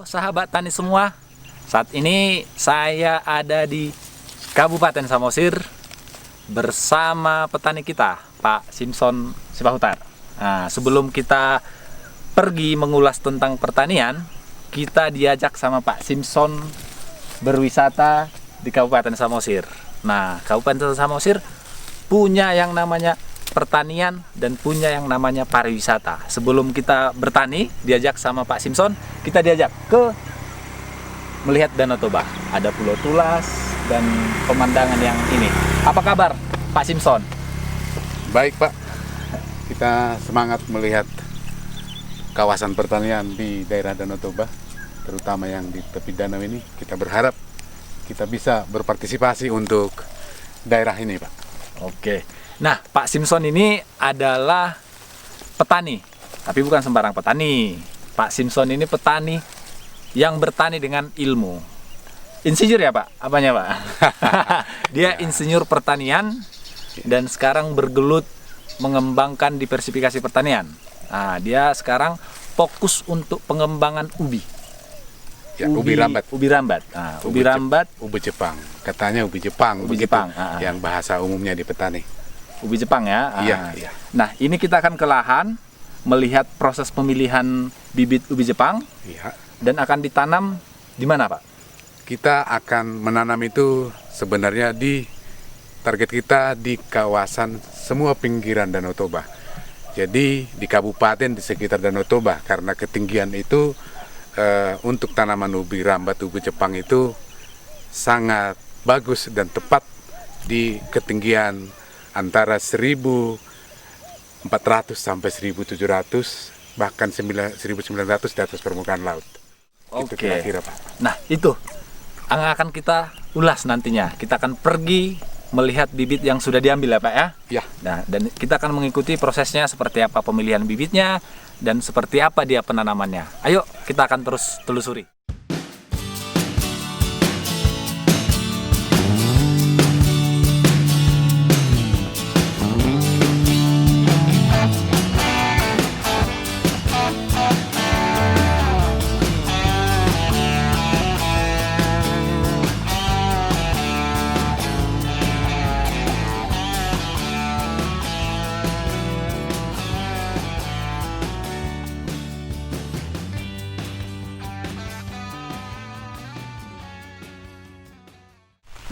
sahabat tani semua, saat ini saya ada di Kabupaten Samosir bersama petani kita, Pak Simpson Sipahutar. Nah, sebelum kita pergi mengulas tentang pertanian, kita diajak sama Pak Simpson berwisata di Kabupaten Samosir. Nah, Kabupaten Samosir punya yang namanya pertanian dan punya yang namanya pariwisata. Sebelum kita bertani, diajak sama Pak Simpson, kita diajak ke melihat Danau Toba. Ada Pulau Tulas dan pemandangan yang ini. Apa kabar Pak Simpson? Baik Pak, kita semangat melihat kawasan pertanian di daerah Danau Toba, terutama yang di tepi danau ini. Kita berharap kita bisa berpartisipasi untuk daerah ini Pak. Oke. Nah, Pak Simpson ini adalah petani, tapi bukan sembarang petani. Pak Simpson ini petani yang bertani dengan ilmu. Insinyur ya Pak? Apanya Pak? Dia insinyur pertanian dan sekarang bergelut mengembangkan diversifikasi pertanian. Nah, dia sekarang fokus untuk pengembangan ubi. Ya, ubi rambat. Ubi rambat. Nah, ubi rambat. Ubi Jepang. Katanya ubi Jepang. Ubi begitu, Jepang. Yang bahasa umumnya di petani. Ubi Jepang ya. Iya, iya. Nah, ini kita akan ke lahan melihat proses pemilihan bibit ubi Jepang. Iya. Dan akan ditanam di mana, Pak? Kita akan menanam itu sebenarnya di target kita di kawasan semua pinggiran Danau Toba. Jadi di kabupaten di sekitar Danau Toba, karena ketinggian itu untuk tanaman ubi rambat ubi Jepang itu sangat bagus dan tepat di ketinggian antara 1.400 sampai 1.700 bahkan 1.900 di atas permukaan laut. Oke. Itu kira-kira Pak. Nah, itu yang akan kita ulas nantinya. Kita akan pergi melihat bibit yang sudah diambil ya Pak ya? Ya. Nah, dan kita akan mengikuti prosesnya seperti apa pemilihan bibitnya dan seperti apa dia penanamannya. Ayo, kita akan terus telusuri.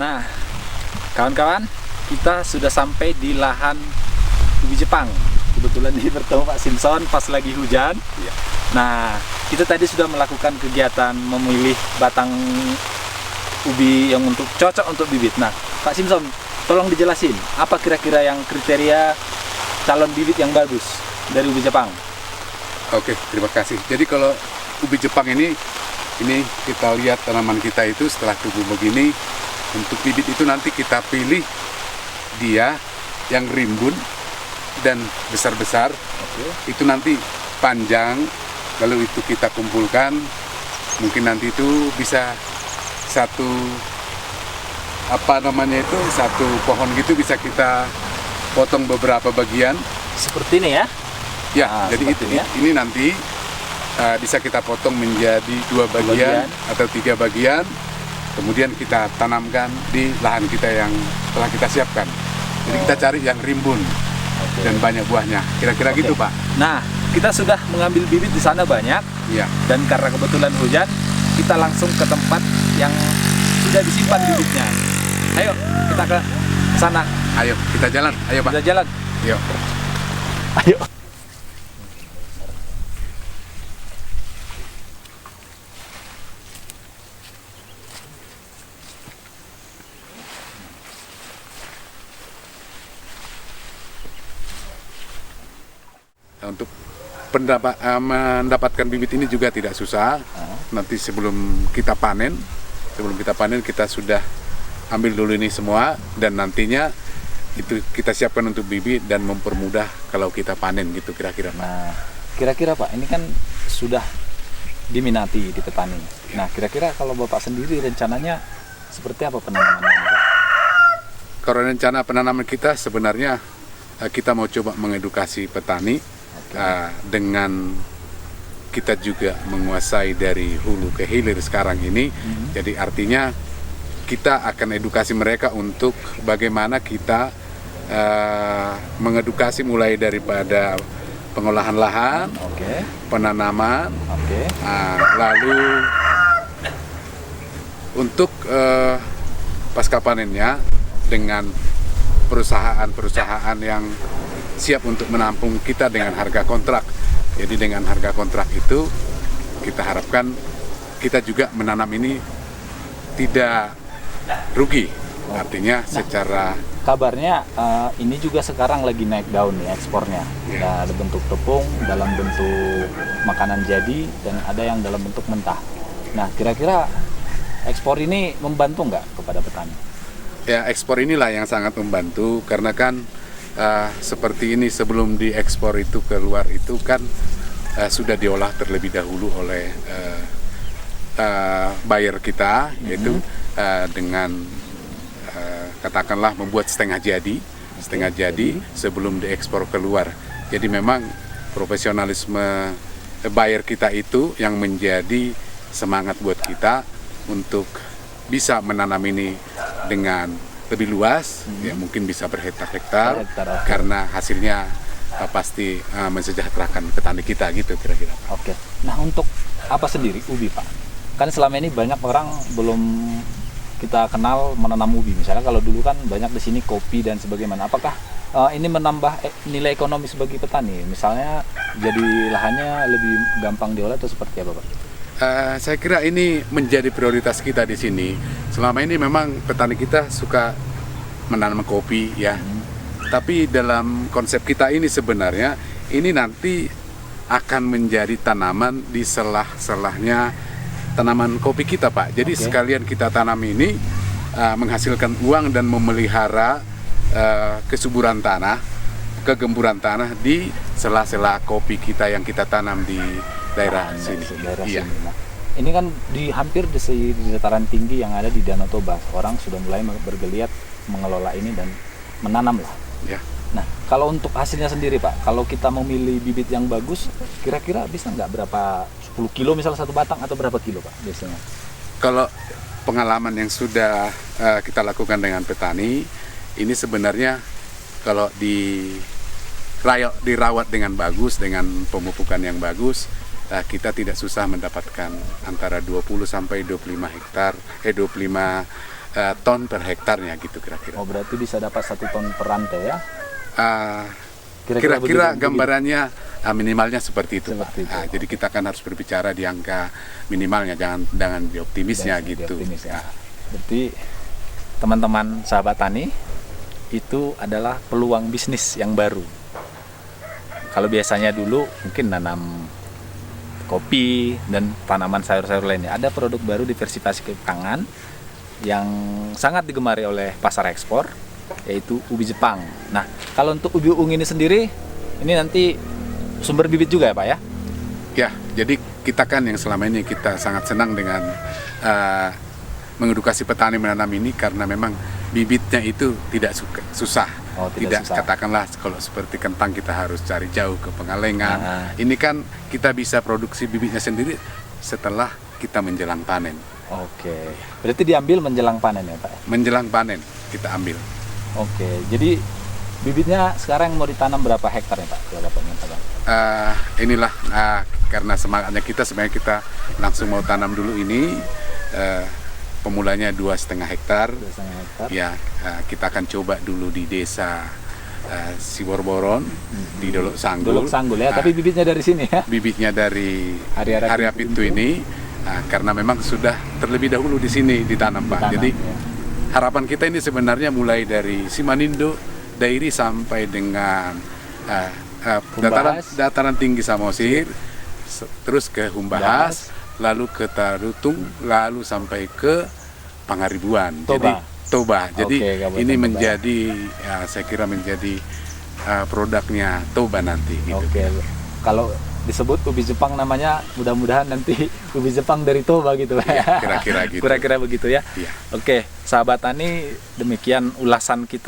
Nah, kawan-kawan, kita sudah sampai di lahan ubi Jepang. Kebetulan ini bertemu Pak Simpson pas lagi hujan. Ya. Nah, kita tadi sudah melakukan kegiatan memilih batang ubi yang cocok untuk bibit. Nah, Pak Simpson, tolong dijelasin apa kira-kira yang kriteria calon bibit yang bagus dari ubi Jepang? Oke, terima kasih. Jadi kalau ubi Jepang ini kita lihat tanaman kita itu setelah tumbuh begini. Untuk bibit itu nanti kita pilih dia yang rimbun dan besar-besar. Itu nanti panjang, lalu itu kita kumpulkan. Mungkin nanti itu bisa satu pohon gitu bisa kita potong beberapa bagian. Seperti ini ya? Ya, Nah, jadi ini nanti bisa kita potong menjadi 2 bagian atau 3 bagian. Kemudian kita tanamkan di lahan kita yang telah kita siapkan. Jadi kita cari yang rimbun dan banyak buahnya. Kira-kira gitu Pak. Nah, kita sudah mengambil bibit di sana banyak. Iya. Dan karena kebetulan hujan, kita langsung ke tempat yang sudah disimpan bibitnya. Ayo, kita ke sana. Ayo, kita jalan. Ayo Pak. Kita jalan. Yuk. Ayo. Untuk mendapatkan bibit ini juga tidak susah. Nanti sebelum kita panen kita sudah ambil dulu ini semua dan nantinya itu kita siapkan untuk bibit dan mempermudah kalau kita panen gitu kira-kira Pak. Nah, kira-kira Pak, ini kan sudah diminati di petani. Nah, kira-kira kalau Bapak sendiri rencananya seperti apa penanamannya ini, Pak? Kalau rencana penanaman kita sebenarnya kita mau coba mengedukasi petani dengan kita juga menguasai dari hulu ke hilir sekarang ini. Jadi artinya kita akan edukasi mereka untuk bagaimana kita mengedukasi mulai daripada pengolahan lahan, penanaman, lalu untuk pasca panennya dengan perusahaan-perusahaan yang siap untuk menampung kita dengan harga kontrak. Jadi dengan harga kontrak itu kita harapkan kita juga menanam ini tidak rugi. Artinya secara kabarnya ini juga sekarang lagi naik daun nih ekspornya. Ada bentuk tepung, dalam bentuk makanan jadi, dan ada yang dalam bentuk mentah. Nah, kira-kira ekspor ini membantu nggak kepada petani? Ya, ekspor inilah yang sangat membantu karena kan seperti ini sebelum diekspor itu keluar itu kan sudah diolah terlebih dahulu oleh buyer kita, yaitu dengan katakanlah membuat setengah jadi sebelum diekspor keluar. Jadi memang profesionalisme buyer kita itu yang menjadi semangat buat kita untuk bisa menanam ini dengan lebih luas, ya mungkin bisa berhektar-hektar, karena hasilnya pasti mensejahterakan petani kita gitu kira-kira. Oke. Nah, untuk apa sendiri ubi, Pak? Kan selama ini banyak orang belum kita kenal menanam ubi. Misalnya kalau dulu kan banyak di sini kopi dan sebagaimana. Apakah ini menambah nilai ekonomis bagi petani? Misalnya jadi lahannya lebih gampang diolah atau seperti apa, Pak? Saya kira ini menjadi prioritas kita di sini. Selama ini memang petani kita suka menanam kopi, ya. Tapi dalam konsep kita ini sebenarnya ini nanti akan menjadi tanaman di selah-selahnya tanaman kopi kita, Pak. Jadi sekalian kita tanam ini menghasilkan uang dan memelihara kesuburan tanah, kegemburan tanah di sela-sela kopi kita yang kita tanam di daerah sini. Nah, ini kan hampir di dataran tinggi yang ada di Danau Toba, orang sudah mulai bergeliat mengelola ini dan menanam lah. Ya. Nah, kalau untuk hasilnya sendiri, Pak, kalau kita memilih bibit yang bagus, kira-kira bisa nggak berapa 10 kilo misalnya satu batang atau berapa kilo, Pak, biasanya? Kalau pengalaman yang sudah kita lakukan dengan petani, ini sebenarnya kalau dirawat dengan bagus, dengan pemupukan yang bagus, kita tidak susah mendapatkan antara 20 sampai 25 ton per hektarnya gitu kira-kira. Oh, berarti bisa dapat 1 ton per rantai ya? Kira-kira gambarannya minimalnya seperti itu. Jadi kita kan harus berbicara di angka minimalnya, jangan di optimisnya gitu. Ya. Berarti teman-teman sahabat tani, itu adalah peluang bisnis yang baru. Kalau biasanya dulu mungkin nanam kopi dan tanaman sayur-sayur lainnya, ada produk baru diversifikasi ke pangan yang sangat digemari oleh pasar ekspor, yaitu ubi Jepang. Nah, kalau untuk ubi ungu ini sendiri, ini nanti sumber bibit juga ya, Pak ya? Ya, jadi kita kan yang selama ini kita sangat senang dengan mengedukasi petani menanam ini karena memang bibitnya itu tidak susah. Tidak susah. Katakanlah kalau seperti kentang kita harus cari jauh ke Pengalengan. Ini kan kita bisa produksi bibitnya sendiri setelah kita menjelang panen. Oke. Berarti diambil menjelang panen ya, Pak? Menjelang panen kita ambil. Oke. Jadi bibitnya sekarang mau ditanam berapa hektar ya, Pak? Kalau dapat minta, Pak? Inilah karena semangatnya kita sebenarnya kita langsung mau tanam dulu ini. Pemulanya 2,5 hektar. 2,5 hektar. Ya, kita akan coba dulu di desa Siborboron, di Dolok Sanggul. Dolok Sanggul ya, tapi bibitnya dari sini ya? Bibitnya dari area Pintu ini, karena memang sudah terlebih dahulu di sini ditanam, Pak. Jadi harapan kita ini sebenarnya mulai dari Simanindo, Dairi sampai dengan dataran tinggi Samosir, terus ke Humbahas, lalu ke Tarutung, lalu sampai ke Pangaribuan. Toba. Jadi ini menjadi saya kira menjadi produknya Toba nanti gitu. Kalau disebut ubi Jepang namanya, mudah-mudahan nanti ubi Jepang dari Toba gitu lah ya. Kira-kira gitu. Kira-kira begitu ya. Iya. Oke, sahabat tani, demikian ulasan kita